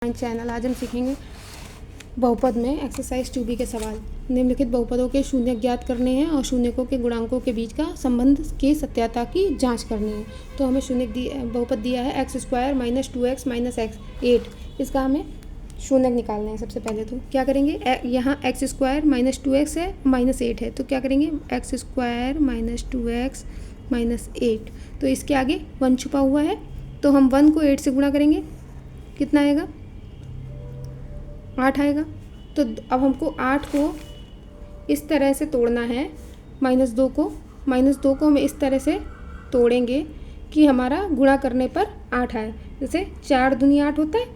Channel. आज हम सीखेंगे बहुपद में एक्सरसाइज 2B के सवाल। निम्नलिखित बहुपदों के शून्य ज्ञात करने हैं और शून्यकों के गुणांकों के बीच का संबंध की सत्यता की जांच करनी है। तो हमें बहुपद दिया है x² - 2x - x 8। इसका हमें शून्य निकालना है। सबसे पहले तो क्या करेंगे, यहाँ x² - 2x है, -8 है, तो क्या करेंगे x² - 2x - 8। तो इसके आगे 1 छुपा हुआ है, तो हम 1 को 8 से गुणा करेंगे, कितना आएगा 8 आएगा। तो अब हमको 8 को इस तरह से तोड़ना है, -2 को हम इस तरह से तोड़ेंगे कि हमारा गुणा करने पर 8 आए। जैसे 4 दूनी 8 होता है,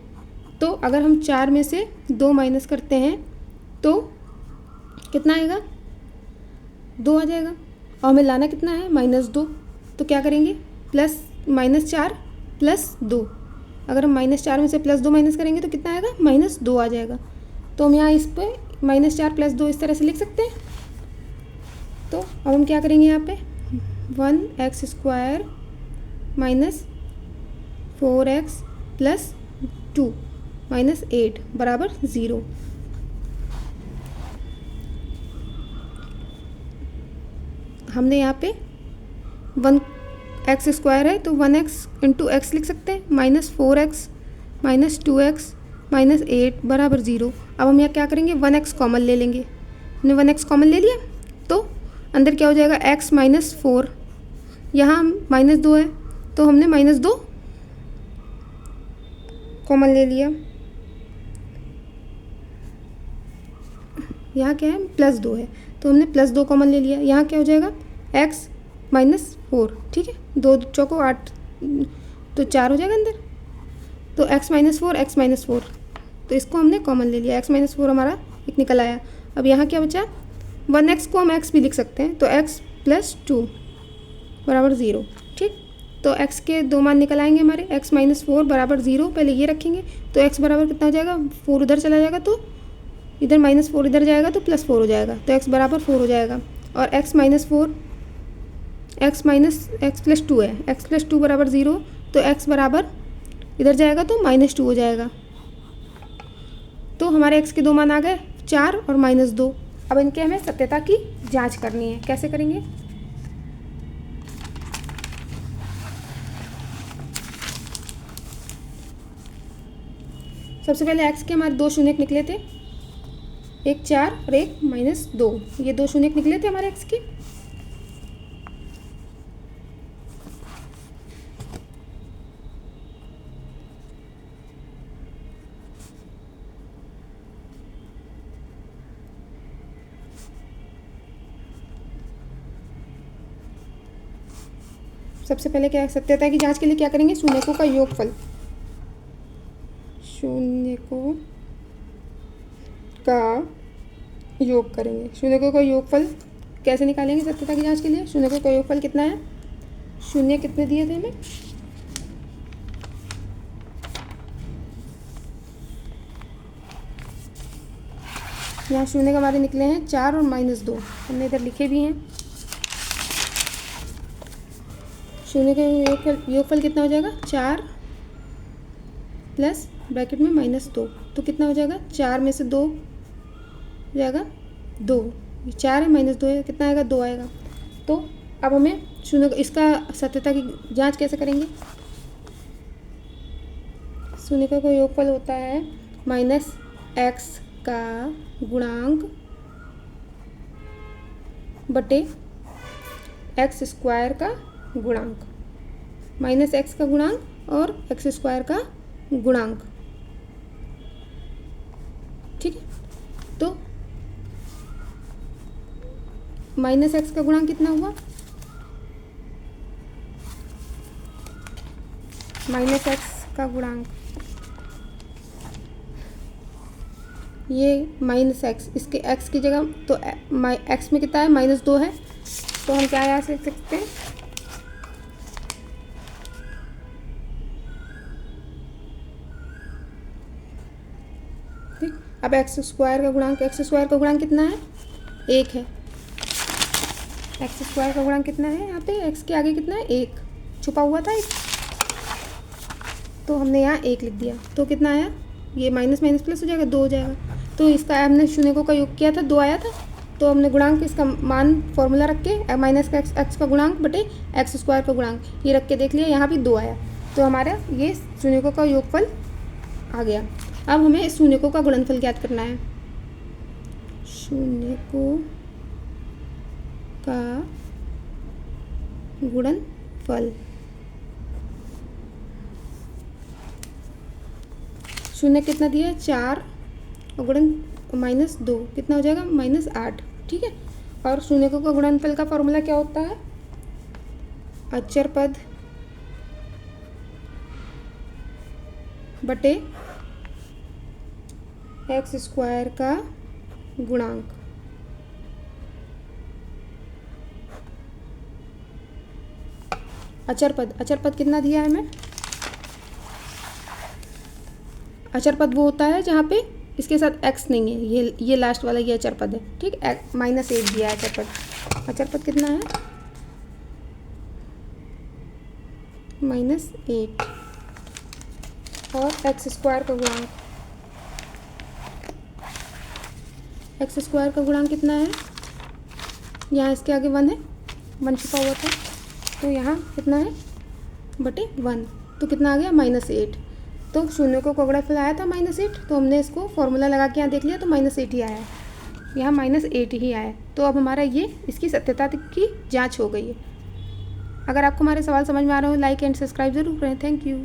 तो अगर हम 4 में से 2 माइनस करते हैं तो कितना आएगा 2 आ जाएगा। और हमें लाना कितना है -2। तो क्या करेंगे -4 + 2। अगर हम -4 में से +2 माइनस करेंगे तो कितना आएगा -2 आ जाएगा। तो हम यहाँ इस पर -4 + 2 इस तरह से लिख सकते हैं। तो अब हम क्या करेंगे, यहाँ पे 1x² - 4x + 2 - 8 बराबर 0। हमने यहाँ पे 1x² है तो 1x × x लिख सकते हैं, -4x - 2x - 8 बराबर 0। अब हम यहाँ क्या करेंगे, 1x कॉमन ले लेंगे। हमने 1x कॉमन ले लिया तो अंदर क्या हो जाएगा x - 4। यहाँ -2 है तो हमने -2 कॉमन ले लिया। यहाँ क्या है +2 है तो हमने +2 कॉमन ले लिया। यहाँ क्या हो जाएगा x - 4, ठीक है, 2 चौको 8 तो 4 हो जाएगा अंदर। तो x - 4 तो इसको हमने कॉमन ले लिया, x - 4 हमारा एक निकल आया। अब यहाँ क्या बचा, 1x को हम x भी लिख सकते हैं, तो x + 2 बराबर 0, ठीक। तो x के 2 मान निकल आएंगे हमारे, x - 4 बराबर 0। पहले ये रखेंगे तो x बराबर कितना हो जाएगा, 4 उधर चला जाएगा तो इधर -4 इधर जाएगा तो +4 हो जाएगा, तो x बराबर 4 हो जाएगा। और x + 2 है, x + 2 बराबर 0, तो x बराबर इधर जाएगा तो -2 हो जाएगा। तो हमारे x के 2 मान आ गए, 4 और -2। अब इनके हमें सत्यता की जांच करनी है। कैसे करेंगे, सबसे पहले x के हमारे 2 शून्य निकले थे, एक 4 और एक -2। ये 2 शून्य निकले थे हमारे x के। सबसे पहले क्या सत्यता की जांच के लिए क्या करेंगे, शून्यकों का योगफल, शून्यकों का योग करेंगे। शून्यकों का योगफल कैसे निकालेंगे सत्यता की जांच के लिए, शून्यकों का योगफल कितना है, शून्य कितने दिए थे हमें, यहाँ शून्य का हमारे निकले हैं 4 और -2, हमने इधर लिखे भी हैं। शून्य का योगफल कितना हो जाएगा, 4 प्लस ब्रैकेट में -2, तो कितना हो जाएगा, 4 में से 2 हो जाएगा 2, 4 है -2 है, कितना आएगा 2 आएगा। तो अब हमें इसका सत्यता की जांच कैसे करेंगे, शून्यकों का योगफल होता है -x का गुणांक बटे x² का गुणांक, -x का गुणांक और x² का गुणांक, ठीक है। तो -x का गुणांक कितना हुआ, -x का गुणांक ये -x, इसके x की जगह तो x में कितना है -2 है, तो हम क्या यहाँ से लिख सकते हैं, ठीक। अब x² का गुणांक कितना है, 1 है। x² का गुणांक कितना है, यहाँ पे x के आगे कितना है, 1 छुपा हुआ था, 1, तो हमने यहाँ 1 लिख दिया, तो कितना आया ये माइनस माइनस प्लस हो जाएगा, 2 हो जाएगा। तो इसका हमने शून्यकों का योग किया था, 2 आया था, तो हमने गुणांक इसका मान फॉर्मूला रख के माइनस का एक्स का गुणांक बटे एक्स स्क्वायर का गुणांक ये रख के देख लिया, यहाँ भी 2 आया। तो हमारा ये शून्यकों का योगफल आ गया। अब हमें इस शून्यकों का गुणनफल ज्ञात करना है। शून्यकों का गुणनफल, शून्य कितना दिया है 4 और गुणन -2 कितना हो जाएगा -8, ठीक है। और शून्यकों का गुणनफल का फॉर्मूला क्या होता है, अचर पद बटे एक्स स्क्वायर का गुणांक। अचर पद कितना दिया है हमें, अचर पद वो होता है जहाँ पे इसके साथ x नहीं है, ये लास्ट वाला ये अचर पद है, ठीक। -8 दिया है अचर पद। अचर पद कितना है -8 और एक्स स्क्वायर का गुणांक, एक्स स्क्वायर का गुणांक कितना है, यहाँ इसके आगे 1 है, 1 छुपा हुआ था, तो यहाँ कितना है बटे 1, तो कितना आ गया -8। तो शून्यकों का गुणनफल आया था -8, तो हमने इसको फॉर्मूला लगा के यहाँ देख लिया तो -8 ही आया, यहाँ -8 ही आया। तो अब हमारा ये इसकी सत्यता की जांच हो गई है। अगर आपको हमारे सवाल समझ में आ रहे हो लाइक एंड सब्सक्राइब जरूर करें। Thank you.